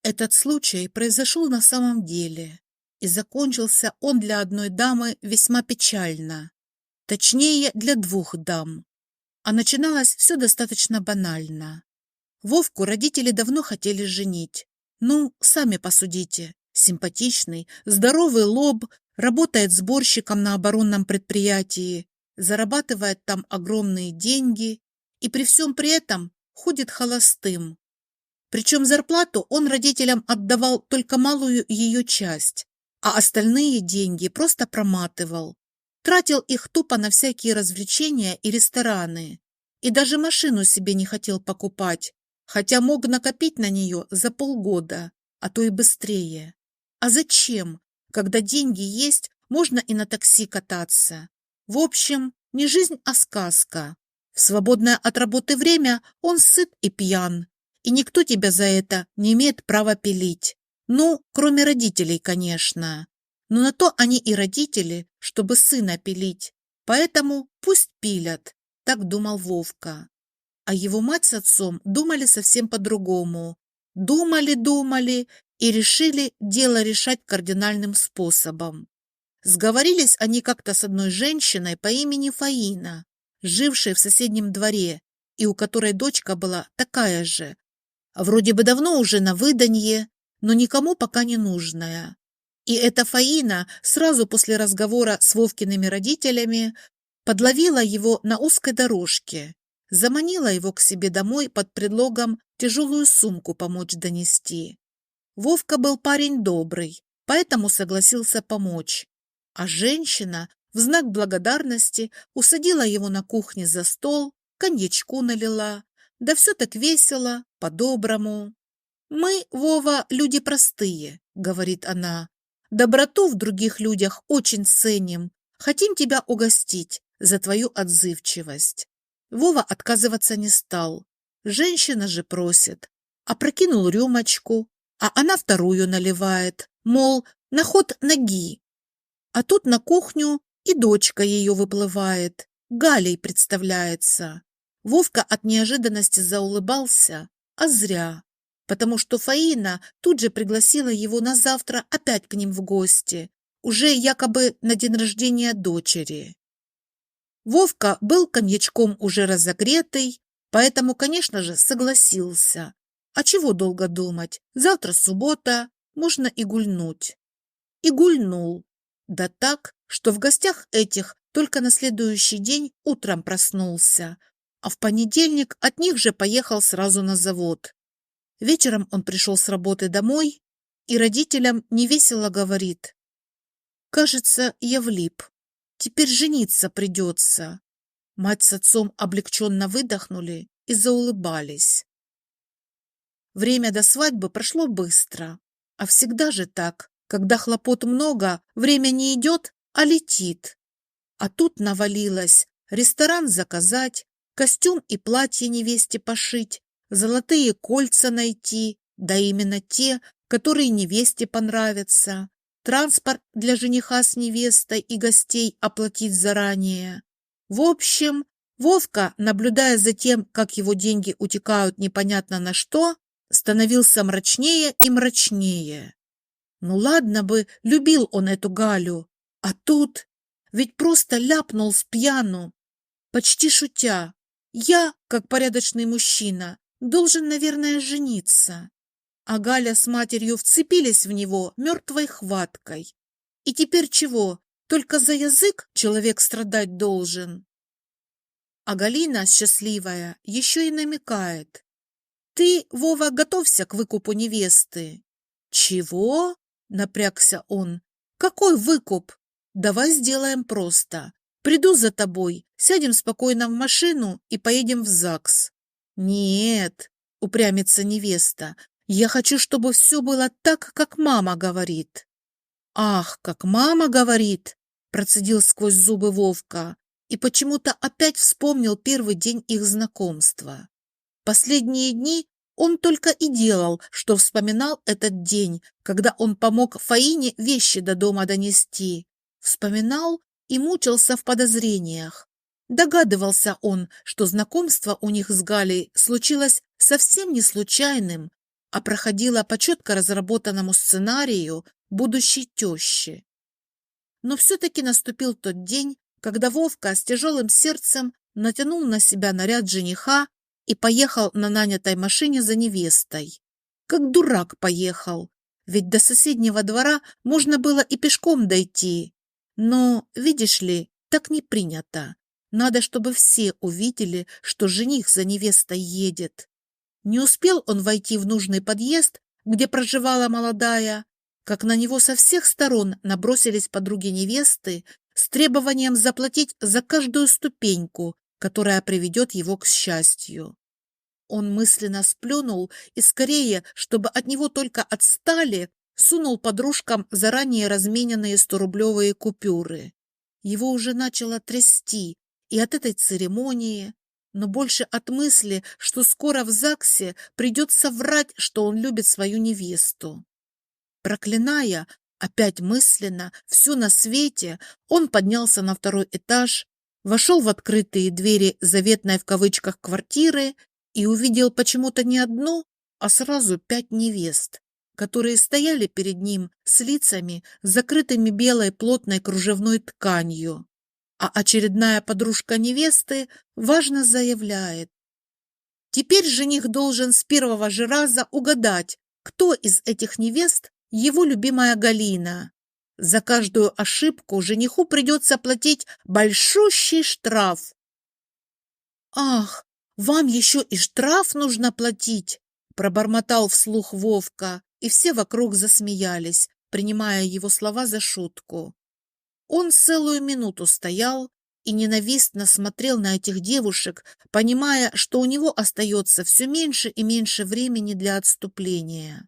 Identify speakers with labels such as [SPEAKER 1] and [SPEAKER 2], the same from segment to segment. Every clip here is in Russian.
[SPEAKER 1] Этот случай произошел на самом деле, и закончился он для одной дамы весьма печально, точнее, для двух дам. А начиналось все достаточно банально. Вовку родители давно хотели женить. Ну, сами посудите. Симпатичный, здоровый лоб, работает сборщиком на оборонном предприятии, зарабатывает там огромные деньги и при всем при этом ходит холостым. Причем зарплату он родителям отдавал только малую ее часть, а остальные деньги просто проматывал. Тратил их тупо на всякие развлечения и рестораны. И даже машину себе не хотел покупать, хотя мог накопить на нее за полгода, а то и быстрее. А зачем? Когда деньги есть, можно и на такси кататься. В общем, не жизнь, а сказка. В свободное от работы время он сыт и пьян, и никто тебя за это не имеет права пилить. Ну, кроме родителей, конечно. Но на то они и родители, чтобы сына пилить. Поэтому пусть пилят, так думал Вовка. А его мать с отцом думали совсем по-другому. Думали и решили дело решать кардинальным способом. Сговорились они как-то с одной женщиной по имени Фаина, жившей в соседнем дворе, и у которой дочка была такая же, вроде бы давно уже на выданье, но никому пока не нужная. И эта Фаина сразу после разговора с Вовкиными родителями подловила его на узкой дорожке, заманила его к себе домой под предлогом тяжелую сумку помочь донести. Вовка был парень добрый, поэтому согласился помочь. А женщина в знак благодарности усадила его на кухне за стол, коньячку налила, да все так весело, по-доброму. «Мы, Вова, люди простые», — говорит она. «Доброту в других людях очень ценим. Хотим тебя угостить за твою отзывчивость». Вова отказываться не стал. Женщина же просит. Опрокинул рюмочку, а она вторую наливает, мол, на ход ноги. А тут на кухню и дочка ее выплывает, Галей представляется. Вовка от неожиданности заулыбался, а зря, потому что Фаина тут же пригласила его на завтра опять к ним в гости, уже якобы на день рождения дочери. Вовка был коньячком уже разогретый, поэтому, конечно же, согласился. А чего долго думать? Завтра суббота, можно и гульнуть. И гульнул. Да так, что в гостях этих только на следующий день утром проснулся, а в понедельник от них же поехал сразу на завод. Вечером он пришел с работы домой и родителям невесело говорит: «Кажется, я влип. Теперь жениться придется». Мать с отцом облегченно выдохнули и заулыбались. Время до свадьбы прошло быстро, а всегда же так. Когда хлопот много, время не идет, а летит. А тут навалилось: ресторан заказать, костюм и платье невесте пошить, золотые кольца найти, да именно те, которые невесте понравятся, транспорт для жениха с невестой и гостей оплатить заранее. В общем, Вовка, наблюдая за тем, как его деньги утекают непонятно на что, становился мрачнее и мрачнее. Ну ладно бы, любил он эту Галю, а тут ведь просто ляпнул с пьяну, почти шутя: «Я, как порядочный мужчина, должен, наверное, жениться». А Галя с матерью вцепились в него мертвой хваткой. И теперь чего? Только за язык человек страдать должен. А Галина, счастливая, еще и намекает: «Ты, Вова, готовься к выкупу невесты». «Чего?» — напрягся он. «Какой выкуп? Давай сделаем просто. Приду за тобой, сядем спокойно в машину и поедем в ЗАГС». «Нет», — упрямится невеста, «я хочу, чтобы все было так, как мама говорит». «Ах, как мама говорит!» — процедил сквозь зубы Вовка и почему-то опять вспомнил первый день их знакомства. Последние дни он только и делал, что вспоминал этот день, когда он помог Фаине вещи до дома донести. Вспоминал и мучился в подозрениях. Догадывался он, что знакомство у них с Галей случилось совсем не случайным, а проходила по четко разработанному сценарию будущей тещи. Но все-таки наступил тот день, когда Вовка с тяжелым сердцем натянул на себя наряд жениха и поехал на нанятой машине за невестой. Как дурак поехал, ведь до соседнего двора можно было и пешком дойти. Но, видишь ли, так не принято. Надо, чтобы все увидели, что жених за невестой едет. Не успел он войти в нужный подъезд, где проживала молодая, как на него со всех сторон набросились подруги невесты с требованием заплатить за каждую ступеньку, которая приведет его к счастью. Он мысленно сплюнул и скорее, чтобы от него только отстали, сунул подружкам заранее размененные 100-рублевые купюры. Его уже начало трясти и от этой церемонии, но больше от мысли, что скоро в ЗАГСе придется врать, что он любит свою невесту. Проклиная, опять мысленно, все на свете, он поднялся на 2-й этаж, вошел в открытые двери заветной в кавычках квартиры и увидел почему-то не одну, а сразу 5 невест, которые стояли перед ним с лицами, закрытыми белой плотной кружевной тканью. А очередная подружка невесты важно заявляет: теперь жених должен с первого же раза угадать, кто из этих невест его любимая Галина. За каждую ошибку жениху придется платить большущий штраф. «Ах, вам еще и штраф нужно платить!» – пробормотал вслух Вовка, и все вокруг засмеялись, принимая его слова за шутку. Он целую минуту стоял и ненавистно смотрел на этих девушек, понимая, что у него остается все меньше и меньше времени для отступления.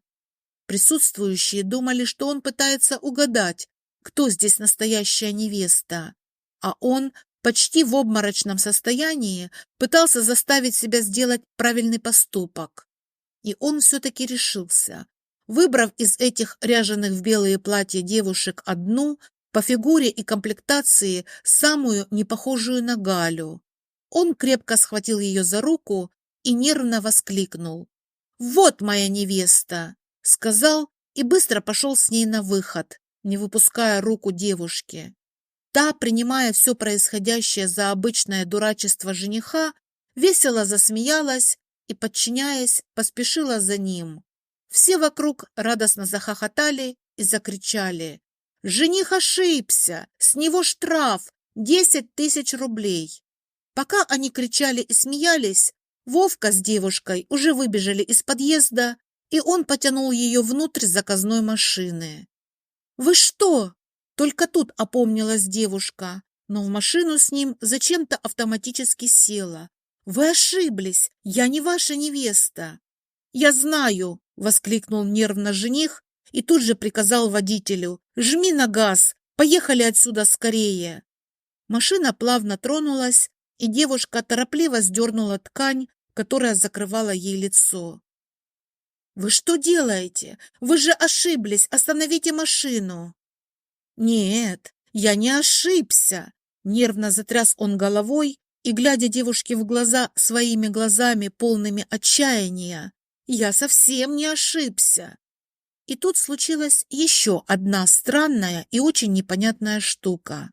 [SPEAKER 1] Присутствующие думали, что он пытается угадать, кто здесь настоящая невеста, а он почти в обморочном состоянии пытался заставить себя сделать правильный поступок. И он все-таки решился, выбрав из этих ряженых в белые платья девушек одну, по фигуре и комплектации самую непохожую на Галю. Он крепко схватил ее за руку и нервно воскликнул: «Вот моя невеста!» сказал и быстро пошел с ней на выход, не выпуская руку девушки. Та, принимая все происходящее за обычное дурачество жениха, весело засмеялась и, подчиняясь, поспешила за ним. Все вокруг радостно захохотали и закричали: «Жених ошибся! С него штраф 10 000 рублей!» Пока они кричали и смеялись, Вовка с девушкой уже выбежали из подъезда, и он потянул ее внутрь заказной машины. «Вы что?» Только тут опомнилась девушка, но в машину с ним зачем-то автоматически села. «Вы ошиблись, я не ваша невеста!» «Я знаю!» — воскликнул нервно жених и тут же приказал водителю: «Жми на газ, поехали отсюда скорее!» Машина плавно тронулась, и девушка торопливо сдернула ткань, которая закрывала ей лицо. «Вы что делаете? Вы же ошиблись! Остановите машину!» «Нет, я не ошибся!» Нервно затряс он головой и, глядя девушке в глаза своими глазами, полными отчаяния: «Я совсем не ошибся!» И тут случилась еще одна странная и очень непонятная штука.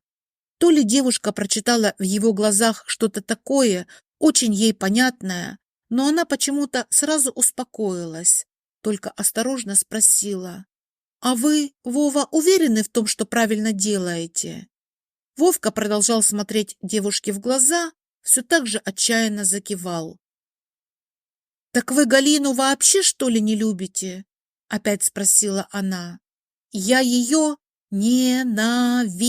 [SPEAKER 1] То ли девушка прочитала в его глазах что-то такое, очень ей понятное, но она почему-то сразу успокоилась, только осторожно спросила: «А вы, Вова, уверены в том, что правильно делаете?» Вовка продолжал смотреть девушке в глаза, все так же отчаянно закивал. «Так вы Галину вообще, что ли, не любите?» — опять спросила она. «Я ее ненавижу!»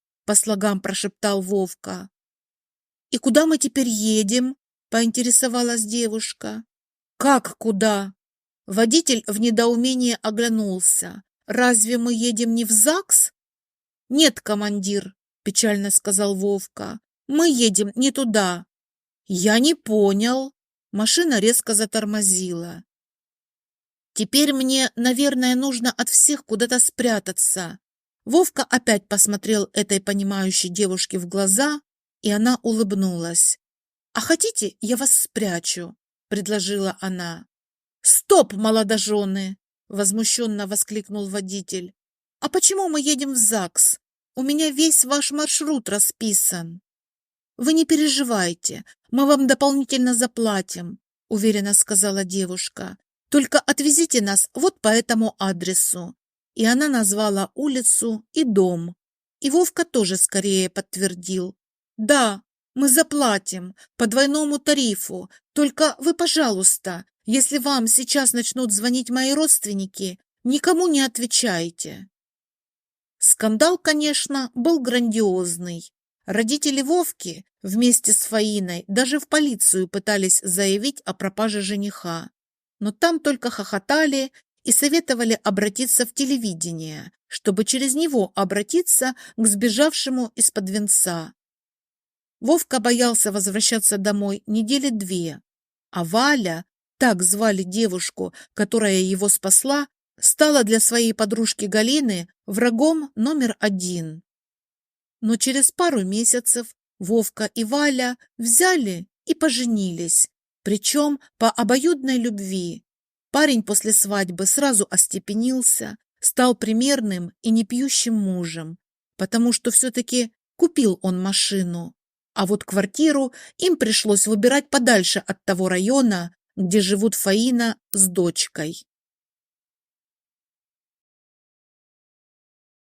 [SPEAKER 1] — по слогам прошептал Вовка. «И куда мы теперь едем?» — поинтересовалась девушка. «Как куда?» Водитель в недоумении оглянулся. «Разве мы едем не в ЗАГС?» «Нет, командир», — печально сказал Вовка, — «мы едем не туда». «Я не понял». Машина резко затормозила. «Теперь мне, наверное, нужно от всех куда-то спрятаться». Вовка опять посмотрел этой понимающей девушке в глаза, и она улыбнулась. «А хотите, я вас спрячу?» — предложила она. «Стоп, молодожены!» — возмущенно воскликнул водитель. «А почему мы едем в ЗАГС? У меня весь ваш маршрут расписан». «Вы не переживайте, мы вам дополнительно заплатим», — уверенно сказала девушка. «Только отвезите нас вот по этому адресу». И она назвала улицу и дом. И Вовка тоже скорее подтвердил. «Да, мы заплатим по двойному тарифу. Только вы, пожалуйста, если вам сейчас начнут звонить мои родственники, никому не отвечайте». Скандал, конечно, был грандиозный. Родители Вовки вместе с Фаиной даже в полицию пытались заявить о пропаже жениха. Но там только хохотали и советовали обратиться в телевидение, чтобы через него обратиться к сбежавшему из-под венца. Вовка боялся возвращаться домой недели 2, а Валя, так звали девушку, которая его спасла, стала для своей подружки Галины врагом номер 1. Но через пару месяцев Вовка и Валя взяли и поженились, причем по обоюдной любви. Парень после свадьбы сразу остепенился, стал примерным и непьющим мужем, потому что все-таки купил он машину. А вот квартиру им пришлось выбирать подальше от того района, где живут Фаина с дочкой.